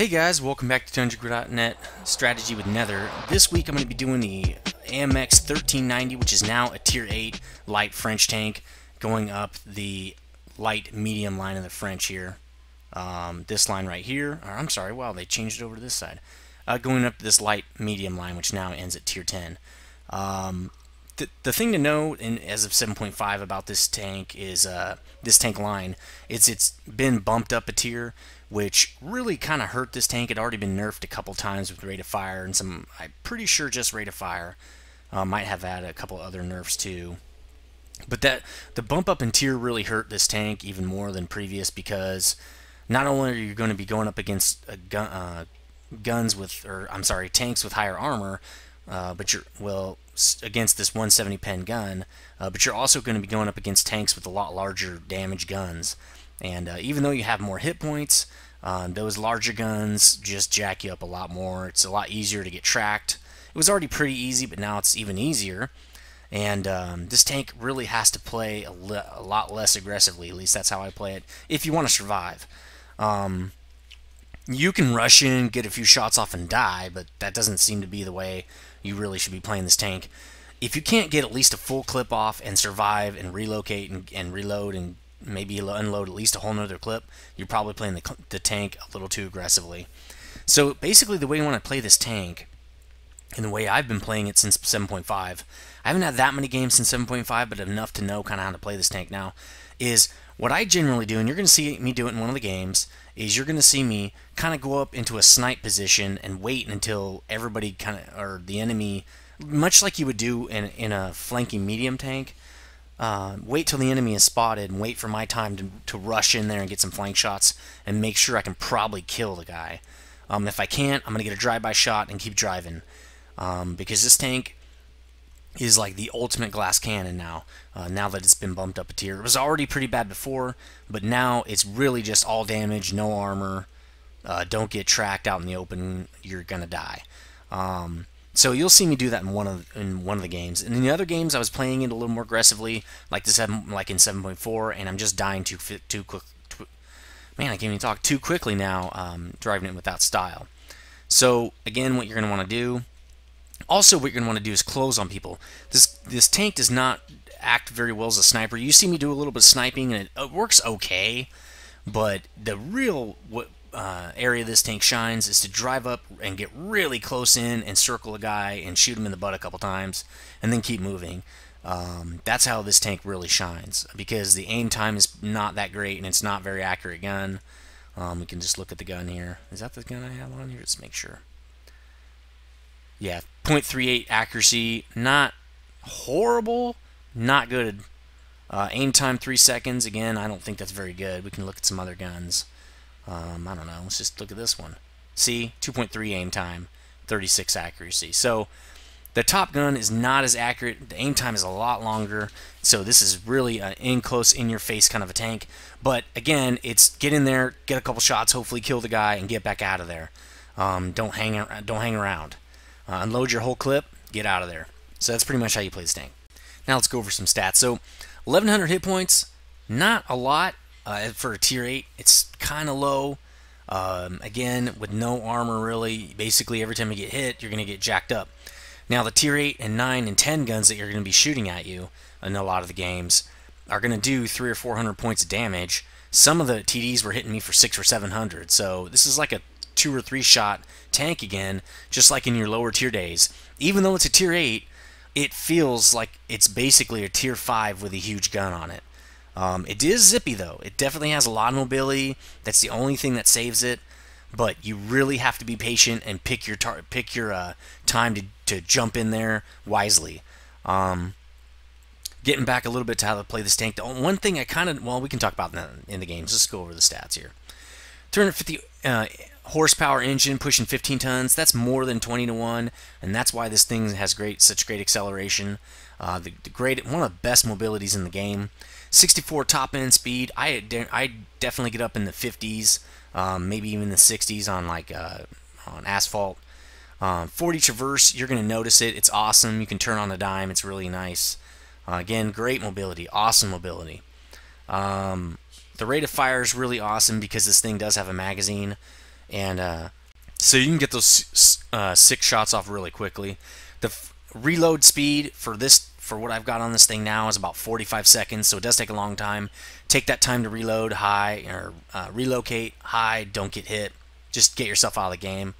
Hey guys, welcome back to dungeongurunet strategy with Nether. This week I'm going to be doing the AMX 1390, which is now a tier 8 light French tank, going up the light medium line of the French here. This line right here, or I'm sorry, wow, they changed it over to this side. Going up this light medium line, which now ends at tier 10. The thing to know as of 7.5 about this tank is this tank line, it's been bumped up a tier, which really kind of hurt this tank. It had already been nerfed a couple times with rate of fire and some, I'm pretty sure just rate of fire. Might have had a couple other nerfs too. But the bump up in tier really hurt this tank even more than previous, because not only are you going to be going up against guns with, or I'm sorry, tanks with higher armor, but against this 170 pen gun, but you're also going to be going up against tanks with a lot larger damage guns. And even though you have more hit points, those larger guns just jack you up a lot more. It's a lot easier to get tracked. It was already pretty easy, but now it's even easier. And this tank really has to play a lot less aggressively. At least that's how I play it, if you want to survive. You can rush in, get a few shots off and die, but that doesn't seem to be the way you really should be playing this tank. If you can't get at least a full clip off and survive and relocate and reload and maybe unload at least a whole nother clip, you're probably playing the tank a little too aggressively. So basically the way you want to play this tank, and the way I've been playing it since 7.5, I haven't had that many games since 7.5, but enough to know kind of how to play this tank now, is what I generally do, and you're going to see me do it in one of the games, is you're going to see me kind of go up into a snipe position and wait until everybody kind of, or the enemy, much like you would do in a flanking medium tank, wait till the enemy is spotted and wait for my time to rush in there and get some flank shots and make sure I can probably kill the guy. If I can't, I'm going to get a drive-by shot and keep driving, because this tank is like the ultimate glass cannon now, now that it's been bumped up a tier. It was already pretty bad before, but now it's really just all damage, no armor, don't get tracked out in the open, you're gonna die. So you'll see me do that in one of the games. And in the other games, I was playing it a little more aggressively, like in 7.4, and I'm just dying too quick. Man, I can't even talk too quickly now, driving it without style. So again, what you're gonna want to do. Also, what you're going to want to do is close on people. This tank does not act very well as a sniper. You see me do a little bit of sniping, and it works okay, but the real area this tank shines is to drive up and get really close in and circle a guy and shoot him in the butt a couple times, and then keep moving. That's how this tank really shines, because the aim time is not that great, and it's not very accurate gun. We can just look at the gun here. Is that the gun I have on here? Let's make sure. Yeah, 0.38 accuracy, not horrible, not good. Aim time 3 seconds, again, I don't think that's very good. We can look at some other guns. I don't know, let's just look at this one. See, 2.3 aim time, 36 accuracy. So the top gun is not as accurate, the aim time is a lot longer, so this is really an in-close, in-your-face kind of a tank. But again, it's get in there, get a couple shots, hopefully kill the guy, and get back out of there. Don't hang around. Unload your whole clip, get out of there. So that's pretty much how you play this tank. Now let's go over some stats. So 1100 hit points, not a lot for a tier 8. It's kind of low. Again, with no armor really, basically every time you get hit, you're going to get jacked up. Now the tier 8 and 9 and 10 guns that you're going to be shooting at you in a lot of the games are going to do 300 or 400 points of damage. Some of the TDs were hitting me for 600 or 700. So this is like a 2 or 3 shot tank again, just like in your lower tier days. Even though it's a tier 8, it feels like it's basically a tier 5 with a huge gun on it. It is zippy though. It definitely has a lot of mobility. That's the only thing that saves it. But you really have to be patient and pick your time to jump in there wisely. Getting back a little bit to how to play this tank. The one thing I we can talk about in the games. Let's go over the stats here. 350 horsepower engine pushing 15 tons. That's more than 20 to 1, and that's why this thing has such great acceleration. One of the best mobilities in the game. 64 top end speed. I definitely get up in the 50s, maybe even the 60s on on asphalt. 40 traverse. You're gonna notice it. It's awesome. You can turn on a dime. It's really nice. Again, great mobility. Awesome mobility. The rate of fire is really awesome because this thing does have a magazine. and so you can get those 6 shots off really quickly. The reload speed for what I've got on this thing now is about 45 seconds, so it does take a long time. Take that time to reload high, or relocate high, don't get hit. Just get yourself out of the game.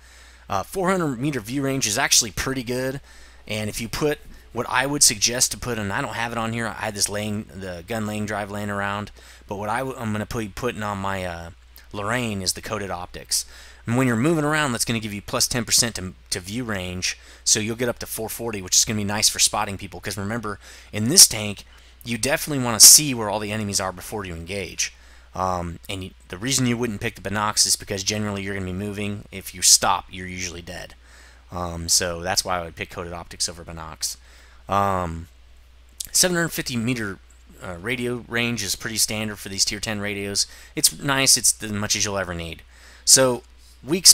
400 meter view range is actually pretty good, and if you put what I would suggest to put, and I don't have it on here, I had the gun laying drive laying around, but what I'm going to be putting on my Lorraine is the coated optics. And when you're moving around, that's going to give you plus 10% to view range, so you'll get up to 440, which is going to be nice for spotting people, because remember, in this tank, you definitely want to see where all the enemies are before you engage. The reason you wouldn't pick the binocs is because generally you're going to be moving. If you stop, you're usually dead. So that's why I would pick coated optics over binocs. 750 meter radio range is pretty standard for these tier 10 radios. It's nice. It's as much as you'll ever need. So weak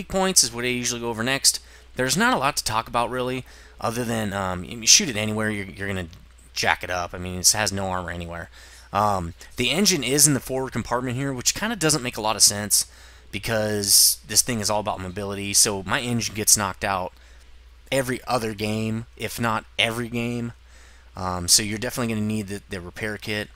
points is what I usually go over next. There's not a lot to talk about really, other than you shoot it anywhere, you're going to jack it up. I mean, it has no armor anywhere. The engine is in the forward compartment here, which kind of doesn't make a lot of sense because this thing is all about mobility. So my engine gets knocked out every other game, if not every game. So you're definitely going to need the repair kit.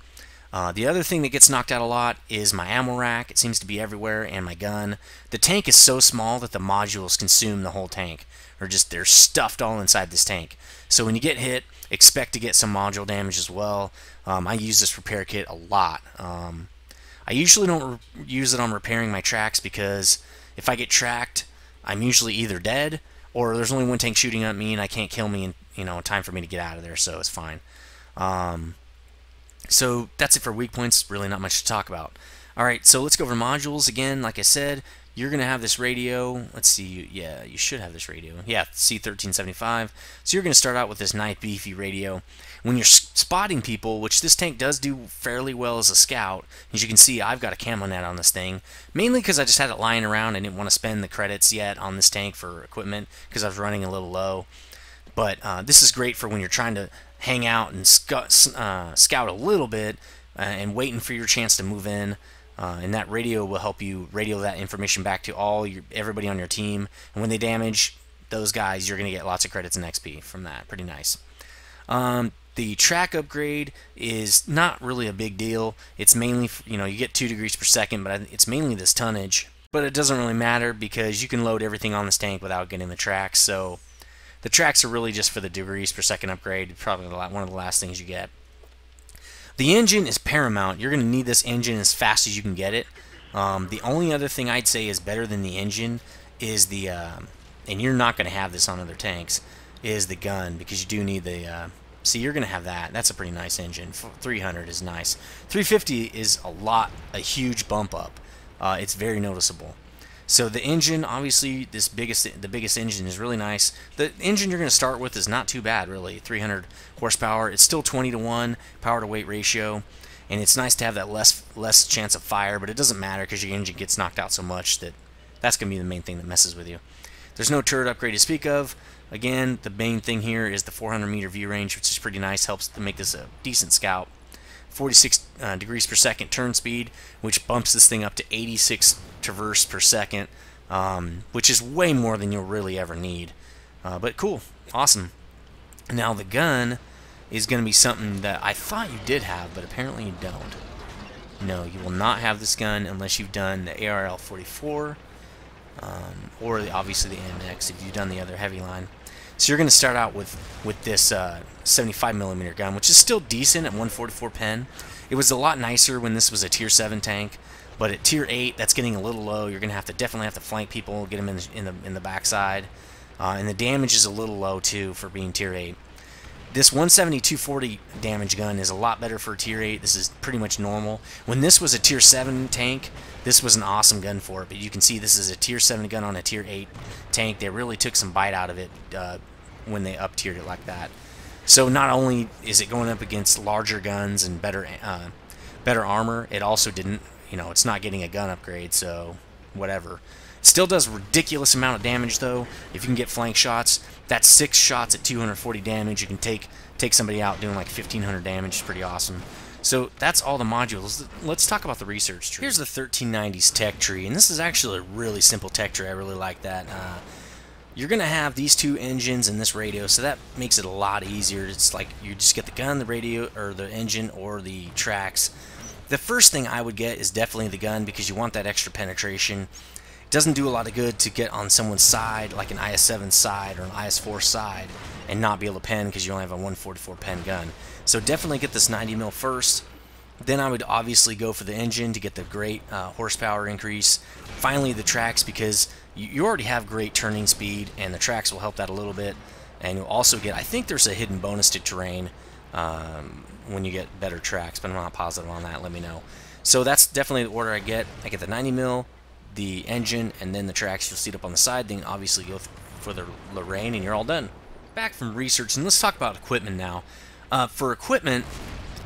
The other thing that gets knocked out a lot is my ammo rack. It seems to be everywhere, and my gun. The tank is so small that the modules consume the whole tank, or just they're stuffed all inside this tank. So when you get hit, expect to get some module damage as well. I use this repair kit a lot. I usually don't use it on repairing my tracks because if I get tracked, I'm usually either dead or there's only one tank shooting at me and I can't kill me in time for me to get out of there, so it's fine. So that's it for weak points. Really not much to talk about. Alright, so let's go over modules again. Like I said, you're going to have this radio. Let's see. Yeah, you should have this radio. Yeah, C1375. So you're going to start out with this nice beefy radio. When you're spotting people, which this tank does do fairly well as a scout, as you can see, I've got a camo net on this thing, mainly because I just had it lying around and didn't want to spend the credits yet on this tank for equipment because I was running a little low. But this is great for when you're trying to hang out and scout a little bit and waiting for your chance to move in. And that radio will help you radio that information back to everybody on your team. And when they damage those guys, you're going to get lots of credits and XP from that. Pretty nice. The track upgrade is not really a big deal. It's mainly, you get 2 degrees per second, but it's mainly this tonnage. But it doesn't really matter because you can load everything on this tank without getting the tracks. So the tracks are really just for the degrees per second upgrade. Probably one of the last things you get. The engine is paramount. You're going to need this engine as fast as you can get it. The only other thing I'd say is better than the engine is the, and you're not going to have this on other tanks, is the gun, because you do need the, see, you're going to have that. That's a pretty nice engine. 300 is nice. 350 is a huge bump up. It's very noticeable. So the engine, obviously, the biggest engine is really nice. The engine you're going to start with is not too bad, really. 300 horsepower. It's still 20-to-1 power to weight ratio, and it's nice to have that less chance of fire, but it doesn't matter because your engine gets knocked out so much that's going to be the main thing that messes with you. There's no turret upgrade to speak of. Again, the main thing here is the 400 meter view range, which is pretty nice. Helps to make this a decent scout. 46 degrees per second turn speed, which bumps this thing up to 86 traverse per second, which is way more than you'll really ever need. But cool, awesome. Now the gun is going to be something that I thought you did have, but apparently you don't. No, you will not have this gun unless you've done the ARL 44, or obviously the AMX if you've done the other heavy line. So you're going to start out with this 75mm gun, which is still decent at 144 pen. It was a lot nicer when this was a tier 7 tank, but at tier 8 that's getting a little low. You're going to definitely have to flank people, get them in the backside, and the damage is a little low too for being tier 8. This 170-240 damage gun is a lot better for tier 8. This is pretty much normal. When this was a tier 7 tank, this was an awesome gun for it, but you can see this is a tier 7 gun on a tier 8 tank. They really took some bite out of it when they up-tiered it like that. So not only is it going up against larger guns and better armor, it also didn't, it's not getting a gun upgrade, so whatever. It still does a ridiculous amount of damage, though. If you can get flank shots, that's 6 shots at 240 damage. You can take somebody out doing like 1,500 damage. It's pretty awesome. So that's all the modules. Let's talk about the research tree. Here's the 1390s tech tree, and this is actually a really simple tech tree. I really like that. You're going to have these two engines and this radio, so that makes it a lot easier. It's like you just get the gun, the radio, or the engine, or the tracks. The first thing I would get is definitely the gun, because you want that extra penetration. It doesn't do a lot of good to get on someone's side, like an IS-7 side or an IS-4 side, and not be able to pen because you only have a 144 pen gun. So definitely get this 90mm first. Then I would obviously go for the engine to get the great horsepower increase. Finally the tracks, because you already have great turning speed, and the tracks will help that a little bit. And you'll also get, I think there's a hidden bonus to terrain when you get better tracks, but I'm not positive on that. Let me know. So that's definitely the order I get. I get the 90mm, the engine, and then the tracks. You'll see it up on the side. Then obviously go for the Lorraine, and you're all done. Back from research, and let's talk about equipment now. For equipment,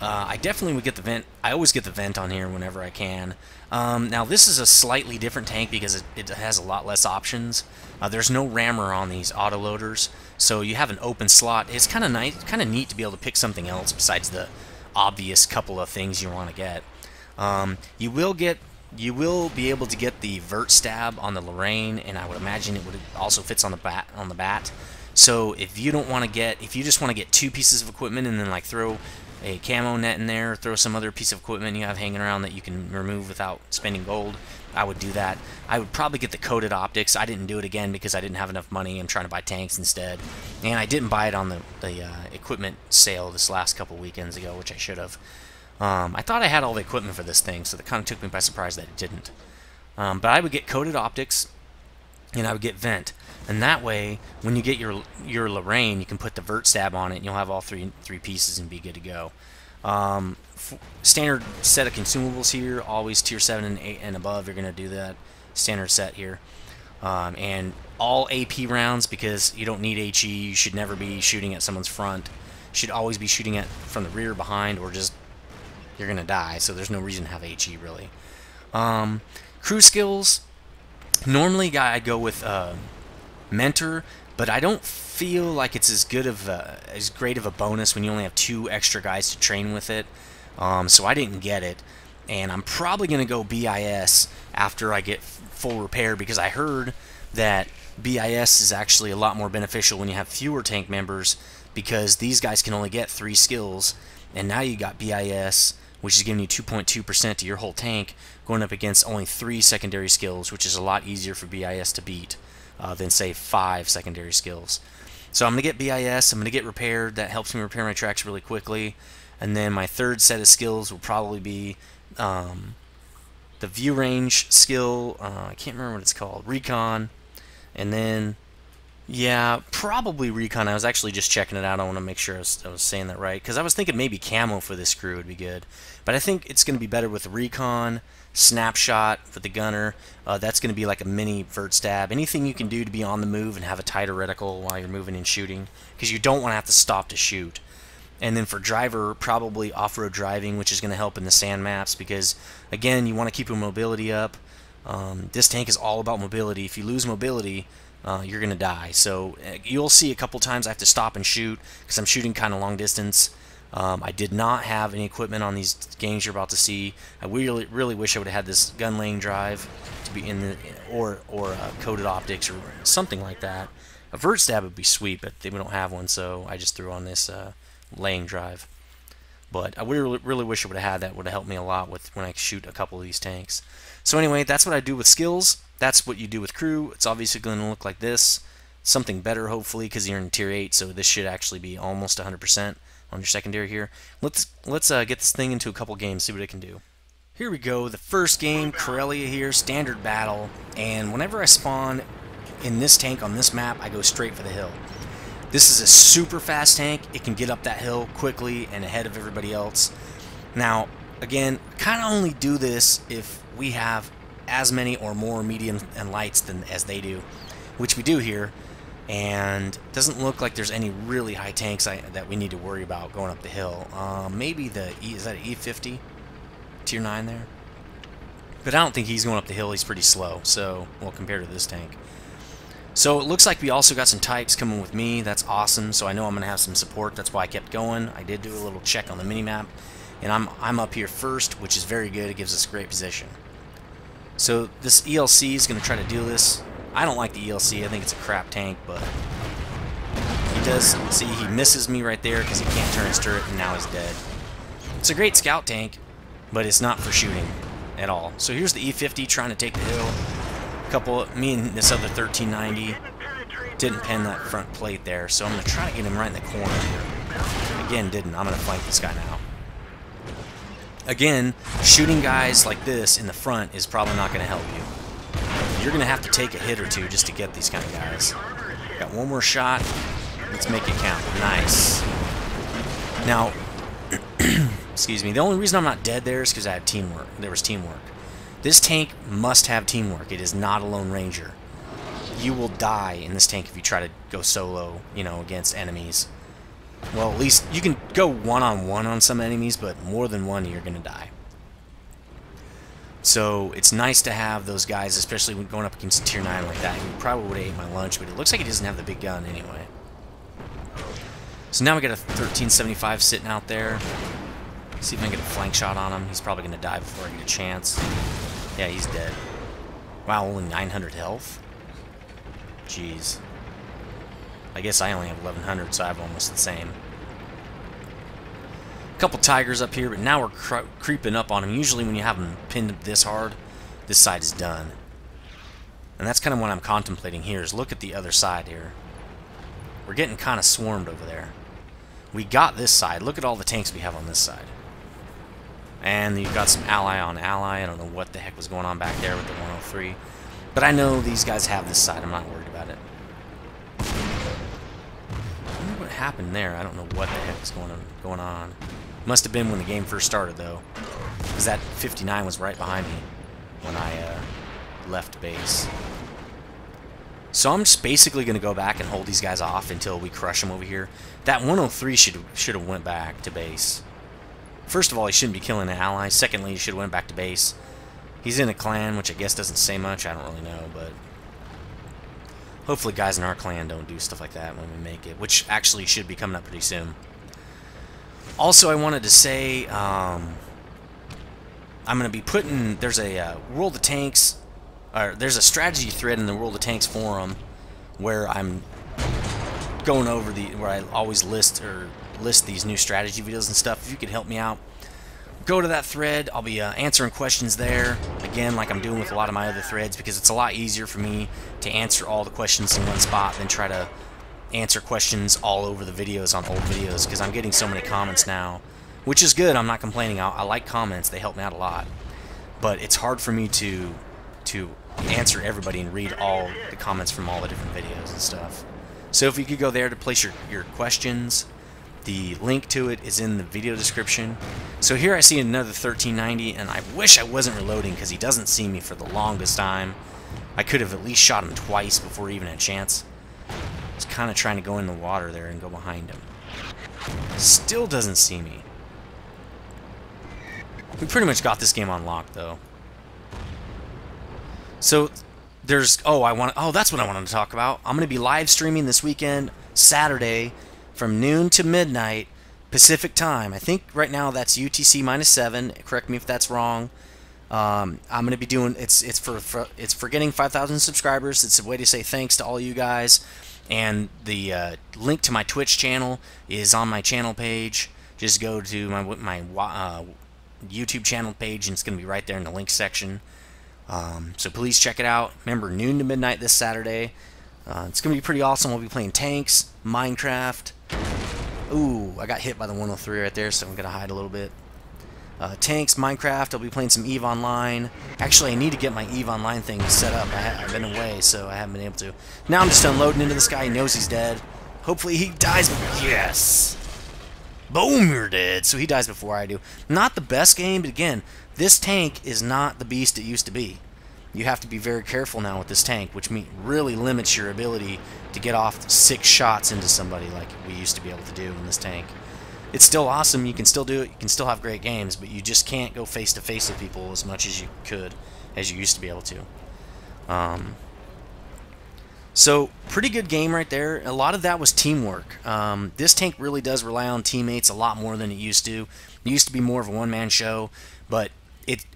I definitely would get the vent. I always get the vent on here whenever I can. Now this is a slightly different tank because it has a lot less options. There's no rammer on these autoloaders, so you have an open slot. It's kind of nice, kind of neat to be able to pick something else besides the obvious couple of things you want to get. You will be able to get the vert stab on the Lorraine, and I would imagine it would also fits on the bat. So if you don't want to get, if you just want to get two pieces of equipment and then like throw a camo net in there, throw some other piece of equipment you have hanging around that you can remove without spending gold, I would do that. I would probably get the coated optics. I didn't do it again because I didn't have enough money. I'm trying to buy tanks instead, and I didn't buy it on the equipment sale this last couple weekends ago, which I should have. I thought I had all the equipment for this thing, so that kind of took me by surprise that it didn't. But I would get coated optics, and I would get vent. And that way, when you get your Lorraine, you can put the vert stab on it, and you'll have all three pieces and be good to go. Standard set of consumables here, always tier 7 and 8 and above. You're going to do that standard set here. And all AP rounds, because you don't need HE. You should never be shooting at someone's front. You should always be shooting at from the rear, behind, or just you're going to die. So there's no reason to have HE really. Crew skills. Normally, I'd go with Mentor, but I don't feel like it's as great of a bonus when you only have 2 extra guys to train with it. So I didn't get it, and I'm probably going to go BIS after I get full repair, because I heard that BIS is actually a lot more beneficial when you have fewer tank members, because these guys can only get 3 skills, and now you got BIS, which is giving you 2.2% to your whole tank, going up against only 3 secondary skills, which is a lot easier for BIS to beat than, say, 5 secondary skills. So I'm going to get BIS, I'm going to get repaired. That helps me repair my tracks really quickly. And then my third set of skills will probably be the view range skill. I can't remember what it's called. Recon. And then, yeah, probably Recon. I was actually just checking it out. I want to make sure I was saying that right, because I was thinking maybe camo for this crew would be good. But I think it's going to be better with Recon, Snapshot for the gunner. That's going to be like a mini vert stab. Anything you can do to be on the move and have a tighter reticle while you're moving and shooting, because you don't want to have to stop to shoot. And then for driver, probably off-road driving, which is going to help in the sand maps, because again, you want to keep your mobility up. This tank is all about mobility. If you lose mobility, you're going to die. So you'll see a couple times I have to stop and shoot because I'm shooting kind of long distance. I did not have any equipment on these games you're about to see. I really wish I would have had this gun laying drive to be in the or coated optics or something like that. A vert stab would be sweet, but we don't have one, so I just threw on this laying drive. But I really wish I would have had that. Would have helped me a lot with when I shoot a couple of these tanks. So anyway, that's what I do with skills. That's what you do with crew. It's obviously going to look like this. Something better, hopefully, because you're in tier 8, so this should actually be almost 100% on your secondary here. Let's get this thing into a couple games, see what it can do. Here we go. The first game, Karelia here, standard battle. And whenever I spawn in this tank on this map, I go straight for the hill. This is a super fast tank. It can get up that hill quickly and ahead of everybody else. Now, again, kind of only do this if we have as many or more medium and lights as they do, which we do here. And it doesn't look like there's any really high tanks that we need to worry about going up the hill. Maybe is that an E50? Tier 9 there? But I don't think he's going up the hill. He's pretty slow, so, well, compared to this tank. So it looks like we also got some types coming with me. That's awesome. So I know I'm going to have some support. That's why I kept going. I did do a little check on the minimap. and I'm up here first, which is very good. It gives us great position. So this ELC is going to try to do this. I don't like the ELC. I think it's a crap tank, but he does. See, he misses me right there because he can't turn his turret, and now he's dead. It's a great scout tank, but it's not for shooting at all. So here's the E50 trying to take the hill. Me and this other 1390 didn't pen that front plate there, so I'm going to try to get him right in the corner here. Again, didn't. I'm going to flank this guy now. Again, shooting guys like this in the front is probably not going to help you. You're going to have to take a hit or two just to get these kind of guys. Got one more shot. Let's make it count. Nice. Now, excuse me, the only reason I'm not dead there is because I had teamwork. There was teamwork. This tank must have teamwork. It is not a Lone Ranger. You will die in this tank if you try to go solo, you know, against enemies. Well, at least you can go one-on-one on some enemies, but more than one, you're going to die. So it's nice to have those guys, especially when going up against a tier 9 like that. He probably would have ate my lunch, but it looks like he doesn't have the big gun anyway. So now we got a 1375 sitting out there. See if I can get a flank shot on him. He's probably going to die before I get a chance. Yeah, he's dead. Wow, only 900 health? Jeez. I guess I only have 1100, so I have almost the same. A couple tigers up here, but now we're creeping up on him. Usually when you have them pinned this hard, this side is done. And that's kind of what I'm contemplating here, is look at the other side here. We're getting kind of swarmed over there. We got this side. Look at all the tanks we have on this side. And you've got some ally on ally. I don't know what the heck was going on back there with the 103. But I know these guys have this side. I'm not worried about it. I wonder what happened there. I don't know what the heck is going on. Must have been when the game first started, though. Because that 59 was right behind me when I left base. So I'm just basically going to go back and hold these guys off until we crush them over here. That 103 should have went back to base. First of all, he shouldn't be killing an ally. Secondly, he should have went back to base. He's in a clan, which I guess doesn't say much. I don't really know, but hopefully guys in our clan don't do stuff like that when we make it, which actually should be coming up pretty soon. Also, I wanted to say I'm going to be putting, there's a World of Tanks, or there's a strategy thread in the World of Tanks forum where I'm going over where I always list these new strategy videos and stuff. If you could help me out, go to that thread. I'll be answering questions there, again, like I'm doing with a lot of my other threads, because it's a lot easier for me to answer all the questions in one spot than try to answer questions all over the videos on old videos, because I'm getting so many comments now, which is good. I'm not complaining. I like comments. They help me out a lot. But it's hard for me to answer everybody and read all the comments from all the different videos and stuff. So if you could go there to place your questions, the link to it is in the video description. So here I see another 1390, and I wish I wasn't reloading because he doesn't see me for the longest time. I could have at least shot him twice before he even had a chance. I was kind of trying to go in the water there and go behind him. Still doesn't see me. We pretty much got this game on lock, though. So there's that's what I wanted to talk about. I'm going to be live streaming this weekend, Saturday, from noon to midnight Pacific time. I think right now that's UTC -7. Correct me if that's wrong. I'm going to be doing it's for getting 5,000 subscribers. It's a way to say thanks to all you guys. And the link to my Twitch channel is on my channel page. Just go to my YouTube channel page, and it's going to be right there in the link section. So please check it out. Remember, noon to midnight this Saturday. It's going to be pretty awesome. We'll be playing tanks, Minecraft. Ooh, I got hit by the 103 right there, so I'm going to hide a little bit. Tanks, Minecraft. I'll be playing some EVE Online. Actually, I need to get my EVE Online thing set up. I've been away, so I haven't been able to. Now I'm just unloading into this guy. He knows he's dead. Hopefully he dies. Yes! Boom, you're dead. So he dies before I do. Not the best game, but again, this tank is not the beast it used to be. You have to be very careful now with this tank, which really limits your ability to get off 6 shots into somebody like we used to be able to do in this tank. It's still awesome. You can still do it. You can still have great games, but you just can't go face-to-face with people as much as you could, as you used to be able to. So, pretty good game right there. A lot of that was teamwork. This tank really does rely on teammates a lot more than it used to. It used to be more of a one-man show, but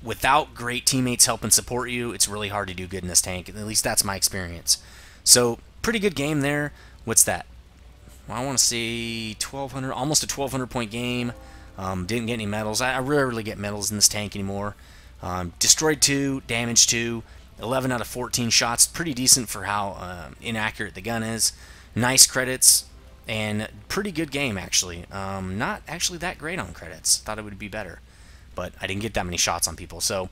without great teammates helping support you, it's really hard to do good in this tank. At least that's my experience. So, pretty good game there. What's that? Well, I want to see 1,200, almost a 1,200 point game. Didn't get any medals. I rarely get medals in this tank anymore. Destroyed 2, damaged 2. 11 out of 14 shots, pretty decent for how inaccurate the gun is. Nice credits, and pretty good game, actually. Not actually that great on credits. Thought it would be better, but I didn't get that many shots on people. So,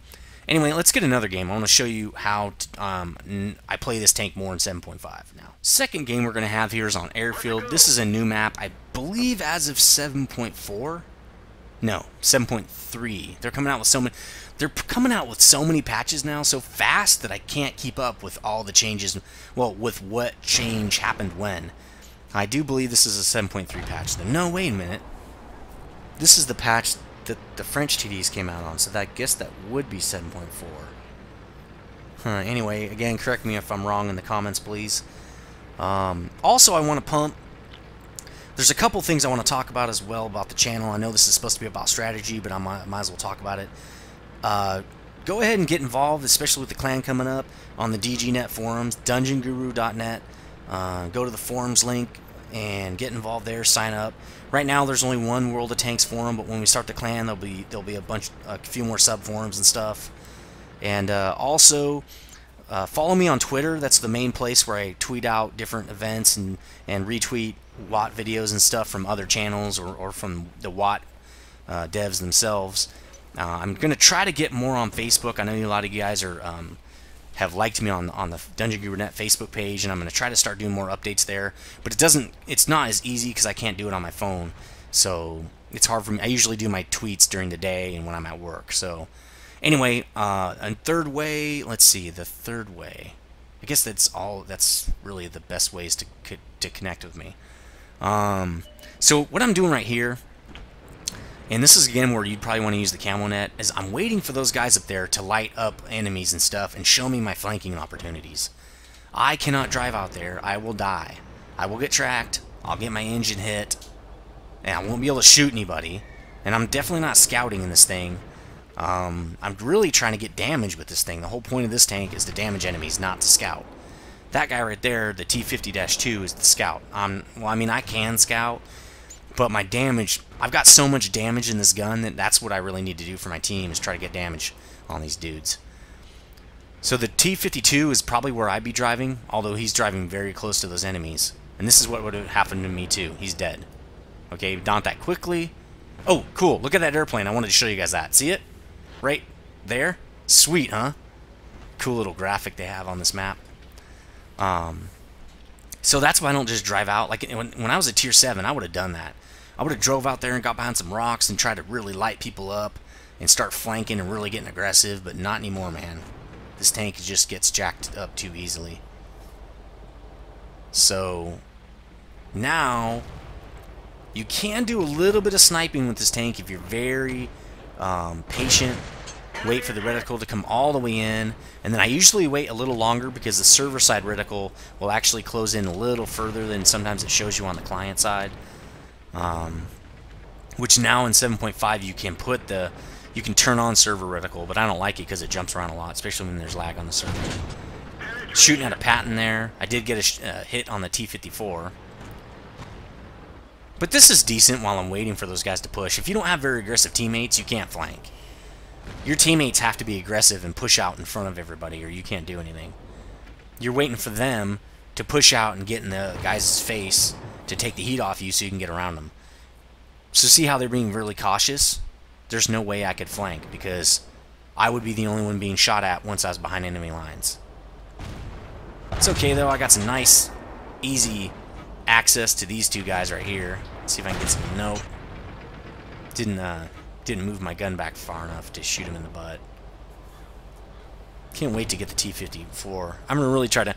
anyway, let's get another game. I want to show you how I play this tank more in 7.5 now. Second game we're going to have here is on Airfield. This is a new map, I believe as of 7.4. No, 7.3. They're coming out with so many. They're coming out with so many patches now, so fast that I can't keep up with all the changes. Well, with what change happened when. I do believe this is a 7.3 patch. Though. No, wait a minute. This is the patch that the French TDs came out on, so I guess that would be 7.4. Anyway, again, correct me if I'm wrong in the comments, please. Also, I want to pump. There's a couple things I want to talk about as well about the channel. I know this is supposed to be about strategy, but I might as well talk about it. Go ahead and get involved, especially with the clan coming up, on the DGNet forums, dungeongurunet. Go to the forums link and get involved there. Sign up. Right now, there's only one World of Tanks forum, but when we start the clan, there'll be a few more sub forums and stuff. And also, follow me on Twitter. That's the main place where I tweet out different events and retweet WoT videos and stuff from other channels or from the WoT devs themselves. I'm going to try to get more on Facebook. I know a lot of you guys have liked me on the dungeongurunet Facebook page, and I'm going to try to start doing more updates there. But it's not as easy because I can't do it on my phone. So it's hard for me. I usually do my tweets during the day and when I'm at work. So anyway, and third way, let's see, the third way. I guess that's really the best ways to connect with me. So what I'm doing right here, and this is again where you'd probably want to use the camo net, is I'm waiting for those guys up there to light up enemies and stuff and show me my flanking opportunities. I cannot drive out there. I will die. I will get tracked. I'll get my engine hit. And I won't be able to shoot anybody. And I'm definitely not scouting in this thing. I'm really trying to get damage with this thing. The whole point of this tank is to damage enemies, not to scout. That guy right there, the T50-2, is the scout. Well, I mean, I can scout, but my damage, I've got so much damage in this gun that that's what I really need to do for my team, is try to get damage on these dudes. So the T52 is probably where I'd be driving, although he's driving very close to those enemies. And this is what would have happened to me too. He's dead. Okay, not that quickly. Oh, cool. Look at that airplane. I wanted to show you guys that. See it? Right there? Sweet, huh? Cool little graphic they have on this map. So that's why I don't just drive out. Like when I was at tier 7, I would have done that. I would have drove out there and got behind some rocks and tried to really light people up and start flanking and really getting aggressive, but not anymore, man. This tank just gets jacked up too easily. So now you can do a little bit of sniping with this tank if you're very patient. Wait for the reticle to come all the way in, and then I usually wait a little longer because the server side reticle will actually close in a little further than sometimes it shows you on the client side. Which now in 7.5 you can turn on server reticle, but I don't like it because it jumps around a lot, especially when there's lag on the server. Shooting at a patent there. I did get a hit on the T54. But this is decent while I'm waiting for those guys to push. If you don't have very aggressive teammates, you can't flank. Your teammates have to be aggressive and push out in front of everybody, or you can't do anything. You're waiting for them to push out and get in the guy's face to take the heat off you so you can get around them. So see how they're being really cautious? There's no way I could flank because I would be the only one being shot at once I was behind enemy lines. It's okay though, I got some nice, easy access to these two guys right here. Let's see if I can get some. Nope. Didn't move my gun back far enough to shoot him in the butt. Can't wait to get the T54. I'm gonna really try to,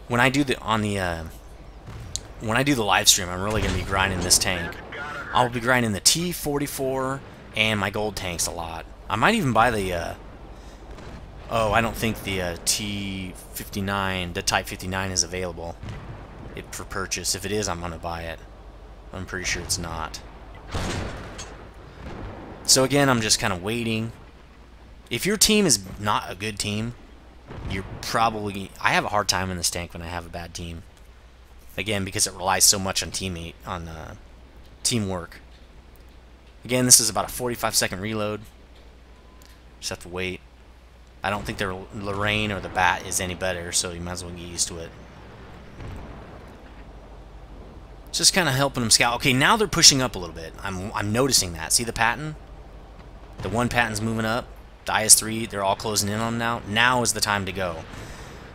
when I do the live stream, I'm really gonna be grinding this tank. I'll be grinding the T44 and my gold tanks a lot. I might even buy the Oh, I don't think the T59, the Type 59 is available for purchase. If it is, I'm going to buy it. I'm pretty sure it's not. So again, I'm just kind of waiting. If your team is not a good team, you're probably... I have a hard time in this tank when I have a bad team. Again, because it relies so much on teamwork. Again, this is about a 45-second reload. Just have to wait. I don't think the Lorraine or the Bat is any better, so you might as well get used to it. Just kind of helping them scout. Okay, now they're pushing up a little bit. I'm noticing that. See the pattern? The one pattern's moving up. The IS-3, they're all closing in on them now. Now is the time to go.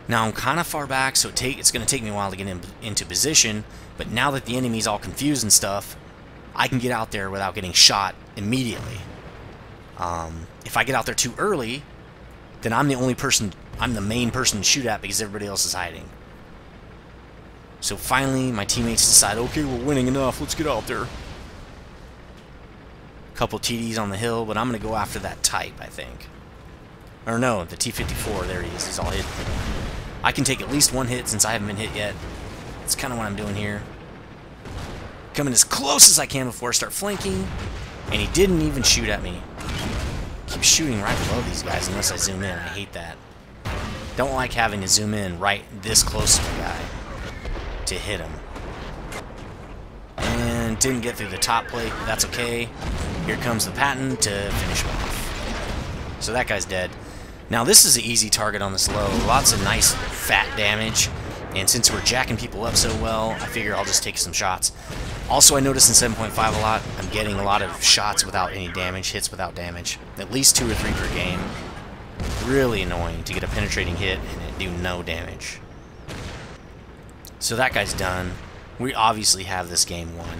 Now I'm kind of far back, so it's going to take me a while to get into position. But now that the enemy's all confused and stuff, I can get out there without getting shot immediately. If I get out there too early, then I'm the main person to shoot at because everybody else is hiding. So finally, my teammates decide, okay, we're winning enough, let's get out there. Couple TDs on the hill, but I'm going to go after that Type, I think. Or no, the T-54, there he is, he's all hit. I can take at least one hit since I haven't been hit yet. That's kind of what I'm doing here. Coming as close as I can before I start flanking, and he didn't even shoot at me. Keep shooting right below these guys unless I zoom in. I hate that. Don't like having to zoom in right this close to the guy to hit him. And didn't get through the top plate, but that's okay. Here comes the Patton to finish him off. So that guy's dead. Now this is an easy target on this low. Lots of nice fat damage. And since we're jacking people up so well, I figure I'll just take some shots. Also, I noticed in 7.5 a lot, I'm getting a lot of shots without any damage, hits without damage. At least 2 or 3 per game. Really annoying to get a penetrating hit and it do no damage. So that guy's done. We obviously have this game won.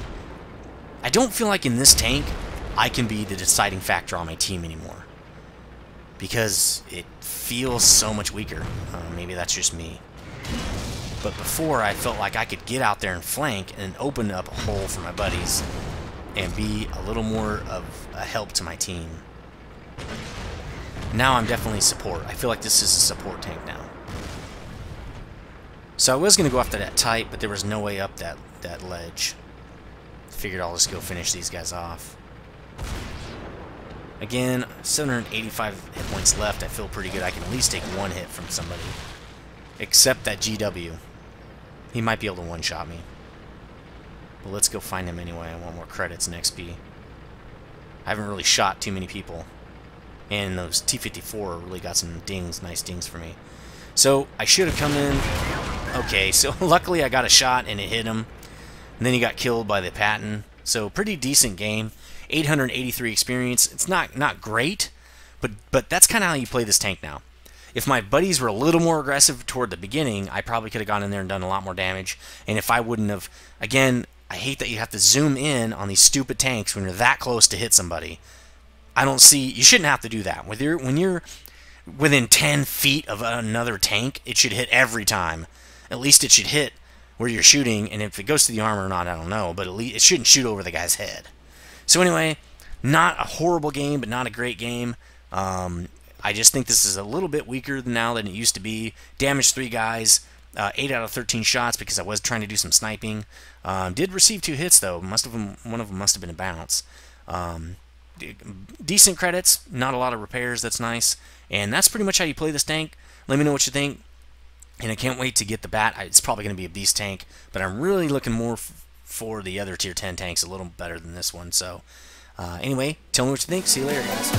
I don't feel like in this tank, I can be the deciding factor on my team anymore. Because it feels so much weaker. Maybe that's just me. But before, I felt like I could get out there and flank and open up a hole for my buddies and be a little more of a help to my team. Now I'm definitely support. I feel like this is a support tank now. So I was going to go after that Type, but there was no way up that ledge. Figured I'll just go finish these guys off. Again, 785 hit points left. I feel pretty good. I can at least take one hit from somebody. Except that GW. He might be able to one-shot me. But let's go find him anyway. I want more credits and XP. I haven't really shot too many people. And those T-54 really got some dings, nice dings for me. So, I should have come in. Okay, so luckily I got a shot and it hit him. And then he got killed by the Patton. So, pretty decent game. 883 experience. It's not great, but that's kind of how you play this tank now. If my buddies were a little more aggressive toward the beginning, I probably could have gone in there and done a lot more damage. And if I wouldn't have... Again, I hate that you have to zoom in on these stupid tanks when you're that close to hit somebody. I don't see... You shouldn't have to do that. When you're within 10 feet of another tank, it should hit every time. At least it should hit where you're shooting, and if it goes to the armor or not, I don't know. But at least it shouldn't shoot over the guy's head. So anyway, not a horrible game, but not a great game. I just think this is a little bit weaker now than it used to be. Damaged 3 guys, 8 out of 13 shots because I was trying to do some sniping. Did receive 2 hits though. One of them must have been a bounce. Decent credits, not a lot of repairs. That's nice. And that's pretty much how you play this tank. Let me know what you think. And I can't wait to get the Bat. It's probably going to be a beast tank, but I'm really looking more for the other tier 10 tanks, a little better than this one. So anyway, tell me what you think. See you later, guys.